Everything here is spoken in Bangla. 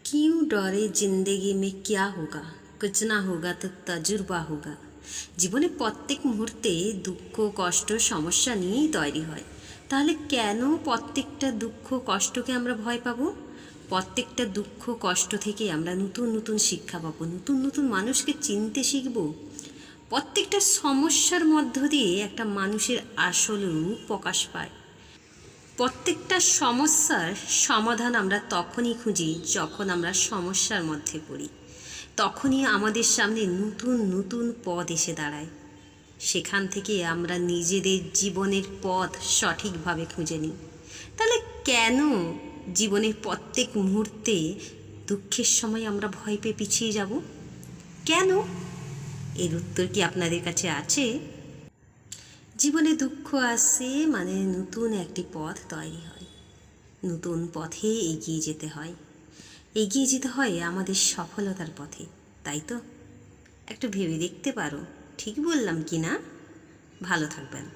क्यों डरे जिंदगी में क्या होगा, कुछ ना होगा तो तजुर्बा होगा। জীবনে প্রত্যেক মুহূর্তে দুঃখ কষ্ট সমস্যা নিয়েই তৈরি হয়। তাহলে কেন প্রত্যেকটা দুঃখ কষ্টকে আমরা ভয় পাবো? প্রত্যেকটা দুঃখ কষ্ট থেকে আমরা নতুন নতুন শিক্ষা পাবো, নতুন নতুন মানুষকে চিনতে শিখব। প্রত্যেকটা সমস্যার মধ্য দিয়ে একটা মানুষের আসল রূপ প্রকাশ পায়। প্রত্যেকটা সমস্যার সমাধান আমরা তখনই খুঁজি যখন আমরা সমস্যার মধ্যে পড়ি। তখনই আমাদের সামনে নতুন নতুন পথ এসে দাঁড়ায়। সেখান থেকে আমরা নিজেদের জীবনের পথ সঠিকভাবে খুঁজে নিই। তাহলে কেন জীবনের প্রত্যেক মুহূর্তে দুঃখের সময় আমরা ভয় পেয়ে পিছিয়ে যাব? কেন? এর উত্তর কি আপনাদের কাছে আছে? জীবনে দুঃখ আসে মানে নতুন একটি পথ তৈরি হয়, নতুন পথে এগিয়ে যেতে হয়। এগিয়ে যেতে হয় আমাদের সফলতার পথে, তাই তো? একটু ভেবে দেখতে পারো, ঠিক বললাম কি না? ভালো থাকবেন।